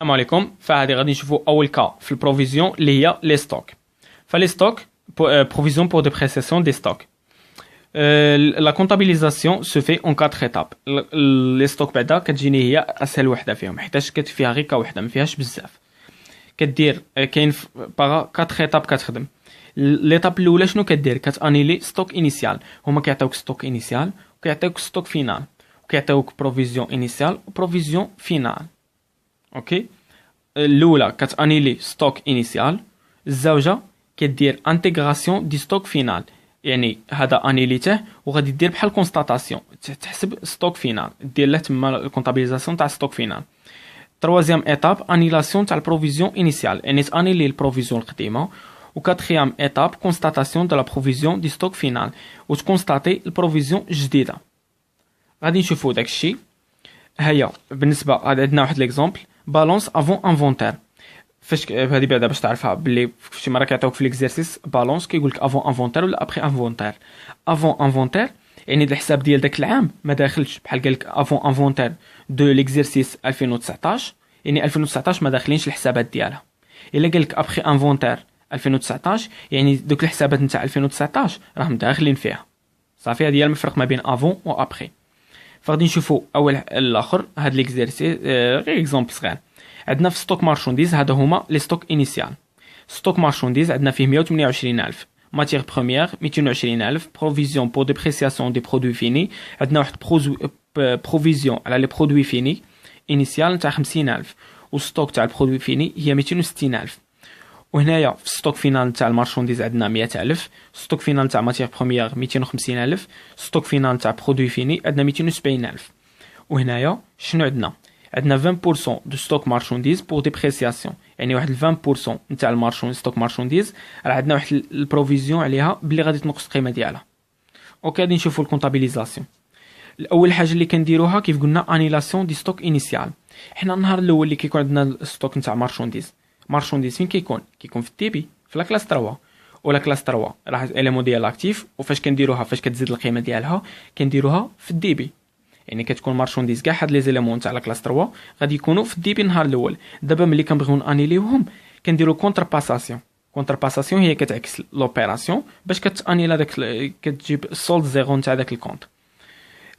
السلام عليكم. فهذه غادي نشوفوا اول كا في البروفيزيون اللي هي لي ستوك. فلي ستوك provision pour dépréciation des stocks. La comptabilisation se fait en 4 étapes. Les stocks بعدا كتجيني هي اسهل وحده فيهم حيتاش فيها غير كا وحده ما فيهاش بزاف. كدير كاين باغا 4 étapes كتخدم. ليطاب الاولى شنو كدير؟ كتانيلي ستوك انيسيال. هما كيعطيوك ستوك انيسيال وكيعطيوك ستوك فينال وكيعطيوك بروفيزيون انيسيال وبروفيزيون فينال. اوكي، الاولى كتانيلي ستوك انيسيال، الزوجه كدير انتغراسيون دي ستوك فينال، يعني هذا انيليته وغادي دير بحال كونستاتاسيون تحسب ستوك فينال دير له تما الكونطابيليزاسيون تاع ستوك فينال. تروازيام ايتاب انيلاسيون تاع البروفيزيون انيسيال، يعني تانيلي البروفيزيون القديمه. و كاتريام ايتاب كونستاتاسيون دو لا بروفيزيون دي ستوك فينال وتكونستاتي البروفيزيون الجديده. غادي نشوفوا داكشي. هيا بالنسبه عندنا واحد ليكزامبل بالونس افون انفونتير. فاش هذه بعدا باش تعرفها باللي شي مره كيعطيوك في ليكزيرسيس بالونس كيقول لك افون انفونتير ولا ابري انفونتير. افون انفونتير يعني الحساب ديال داك العام ما داخلش، بحال قال لك افون انفونتير دو ليكزيرسيس 2019 يعني 2019 ما داخلينش الحسابات ديالها. الا قال لك ابري انفونتير 2019 يعني دوك الحسابات نتاع 2019 راهم داخلين فيها. صافي، هذه هي الفرق ما بين افون و ابري. فغادي نشوفوا اول الاخر هاد ليكزيرسيس غير اكزامبل صغير. عندنا في ستوك مارشونديز هذا هما لي ستوك انيسيال. ستوك مارشونديز عندنا فيه 128000 ماتيير بروميير 220000 بروفيزيون بور ديبريسياسيون دي برودوي فيني. عندنا واحد بروفيزيون على لي برودوي فيني انيسيال تاع 50000 وستوك تاع البرودوي فيني هي 260000. وهنايا في ستوك فينال تاع المارشونديز عندنا 100000، ستوك فينال تاع ماتيير بروميير 250000، ستوك فينال تاع برودوي فيني عندنا 270000. وهنايا شنو عندنا 20% دو ستوك مارشونديز بور ديبريسياسيون، يعني واحد 20% نتاع المارشونديز ستوك مارشونديز راه عندنا واحد البروفيزيون عليها بلي غادي تنقص القيمه ديالها. اوكي، غادي نشوفوا الكونطابيليزاسيون. الاول حاجه اللي كنديروها كيف قلنا انيلاسيون دي ستوك انيسيال. حنا النهار الاول اللي كيكون عندنا الستوك نتاع مارشونديز فين كيكون في الديبي في لا كلاس 3 ولا كلاس 3 راه اليمون ديال لاكتيف. وفاش كنديروها فاش كتزيد القيمه ديالها كنديروها في الديبي، يعني كتكون مارشونديز كاع هاد لي زيليمون تاع لا كلاس 3 غادي يكونوا في الديبي النهار الاول. دابا ملي كنبغيو انيليوهم كنديروا كونترباساسيون هي كتعكس لوبيراسيون باش كتانيلا داك كتجيب السولد زيرو نتاع داك الكونت.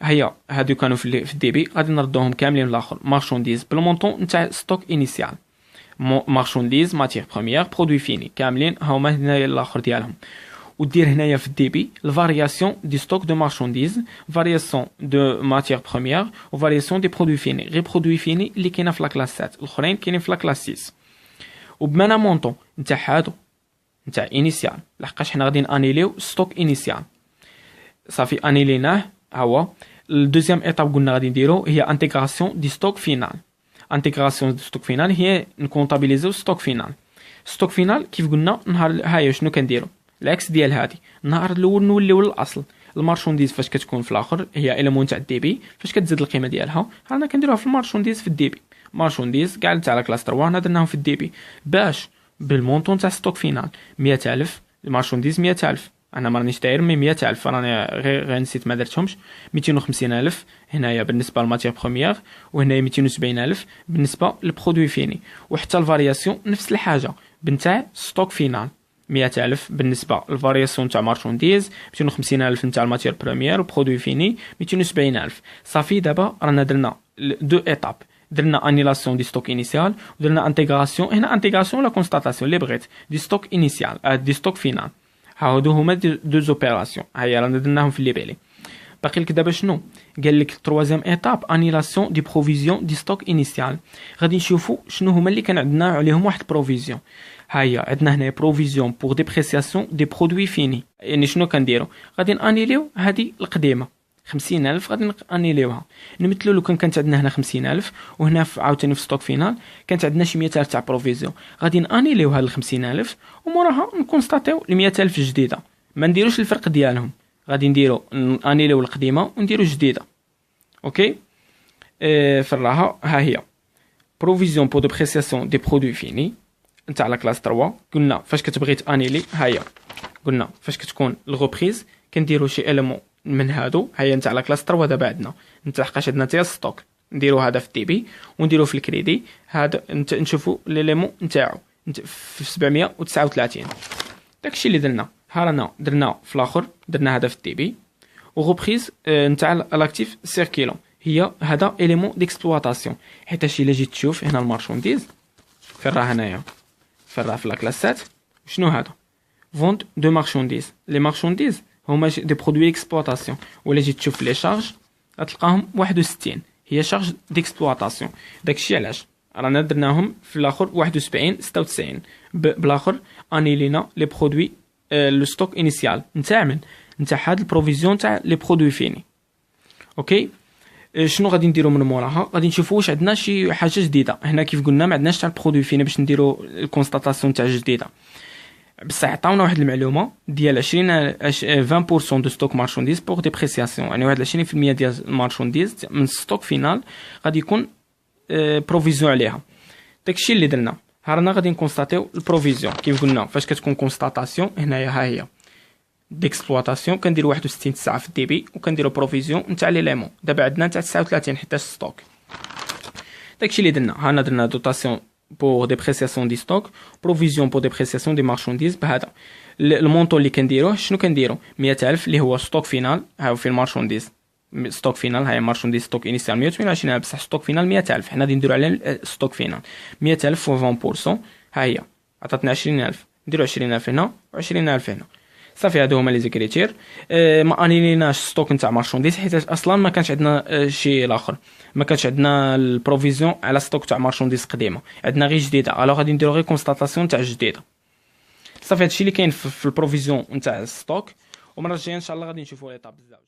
هيا هادو كانوا في الديبي غادي نردوهم كاملين الاخر مارشونديز بالمونطون نتاع ستوك انيسيال. مارشونديز ماتيير بروميير برودوي فيني كاملين هاهما هنايا الاخر ديالهم. ودير هنايا في الديبي الفارياسيون دي ستوك دو مارشونديز، فارياسيون دو ماتيير بروميير وفارياسيون دي برودوي فيني. غير برودوي فيني اللي كاينه في لا كلاس 7 الاخرين كاينين في لا كلاس 6. وبمانا مونطون نتاع هادو نتاع انيسيال لحقاش حنا غادي انيليو ستوك انيسيال. صافي انيليناه. هو الدوزيام ايتاب قلنا غادي نديرو هي انتغراسيون دي ستوك فينال. انتغراسيون دي ستوك فينال هي نكونطابيليزيو ستوك فينال. ستوك فينال كيف قلنا نهار هاي شنو كنديرو العكس ديال هادي. النهار الاول نوليو للاصل المارشونديز فاش كتكون في الاخر هي اليمون تاع الديبي فاش كتزيد القيمه ديالها حنا كنديروها في المارشونديز في الديبي. مارشونديز كاع تاع كلاس 3 هنا درناهم في الديبي باش بالمونطون تاع ستوك فينال 100000 المارشونديز 100000 انا ما رانيش داير 100000 راني غير نسيت ما درتهمش 250000 هنايا بالنسبه للماتيير بروميير وهنايا 270000 بالنسبه للبرودوي فيني. وحتى الفارياسيون نفس الحاجه بنتاع ستوك فينال 100000 بالنسبه للفارياسيون تاع مارشونديز 250000 نتاع الماتيير بروميير وبرودوي فيني 270000. صافي دابا رانا درنا دو ايتاب، درنا انيلاسيون دي ستوك انيسيال ودرنا انتغراسيون. هنا انتغراسيون ولا كونستاتاسيون اللي بغيت دي ستوك انيسيال دي ستوك فينال. هادو هما دو زوبيراسيون هيا رانا درناهم في اللي بالي. باقي لك دابا شنو قال لك تروازيام ايتاب انيلاسيون دي بروفيزيون دي ستوك انيسيال. غادي نشوفوا شنو هما اللي كان عندنا عليهم واحد بروفيزيون. هيا عندنا هنا بروفيزيون بور ديبريسياسيون دي برودوي فيني، يعني شنو كنديرو غادي انيليو هذه القديمه 50000 غادي انيليوها. نمثلوا لو كانت عندنا هنا 50000 وهنا عاوتاني في ستوك فينال كانت عندنا شي 100000 تاع بروفيزيون غادي انيليو هاد 50000 وموراها نكونستاتيو ال 100000 الجديده ما نديروش الفرق ديالهم. غادي نديرو انيليو القديمه ونديرو الجديده. اوكي فراها ها هي بروفيزيون بور ديبريسياسيون دي برودوي فيني نتاع لا كلاس 3. قلنا فاش كتبغي تانيلي هيا قلنا فاش كتكون الغوبريز كنديرو شي اليمون من هادو هيا نتاع لا كلاس 3 دابا عندنا نتاع حقاش عندنا حتى ستوك نديرو هذا في الدي بي ونديرو في الكريدي. هذا نشوفوا ليليمون نتاعو في 739. داكشي اللي درنا. رانا درنا في الاخر درنا هذا في الدي بي وغوبريز نتاع الاكتيف سيركيلون هي هذا اليمون ديكسبلواتاسيون. حيت الا جيت تشوف هنا المارشونديز فين راه هنايا فين راه في لاكلاسات شنو هذا فونت دو مارشونديز. لي مارشونديز هما دي برودوي اكسبلواتاسيون ولا جيت تشوف لي شارج غتلقاهم 61 هي شارج ديكسبلواتاسيون. داكشي علاش رانا درناهم في الاخر 71 96 بالاخر انيلينا لي برودوي لو ستوك انيسيال نتاع هاد البروفيزيون تاع لي برودوي فيني. اوكي شنو غادي نديرو من موراها؟ غادي نشوفوا واش عندنا شي حاجه جديده. هنا كيف قلنا ما عندناش تاع البرودوي فيني باش نديرو الكونستاتاسيون تاع جديده، بصح عطاونا واحد المعلومه ديال 20% دو ستوك مارشونديز بور ديبريسياسيون، يعني واحد 20% ديال المارشونديز من ستوك فينال غادي يكون بروفيزيون عليها. داكشي اللي درنا. رانا غادي نكونستاتيو البروفيزيون كيف قلنا. فاش كتكون كونستاتاسيون هنايا ها هي ديكسبلواتاسيون كنديرو 61 ساعه في الدي بي وكنديرو بروفيزيون نتاع ليليمون. دابا عندنا نتاع 39 حتى ستوك. داكشي اللي درنا. هنا درنا دوتاسيون pour dépréciation du stock, provision pour dépréciation des marchandises. بهذا المونطو اللي كنديروه شنو كنديرو 100,000 اللي هو ستوك فينال. هاو في المارشونديز ستوك فينال هاي مارشونديز ستوك انيسيال 128 بصح ستوك فينال 100,000. حنا غادي نديرو على ستوك فينال 100,000 و 20%. ها هي عطاتنا 20,000 نديرو 20,000 هنا و20,000 هنا. صافي هادو هما لي زيكريتير. ما انيليناش ستوك نتاع مارشونديز حيت اصلا ما كانش عندنا شي الاخر، ما كانش عندنا البروفيزيون على ستوك تاع مارشونديز قديمه، عندنا غير جديده. الوغ غادي نديرو غير كونستاتاسيون تاع جديده. صافي هادشي اللي كاين في البروفيزيون نتاع الستوك. ومره الجايه ان شاء الله غادي نشوفوا ليطاب بزاف.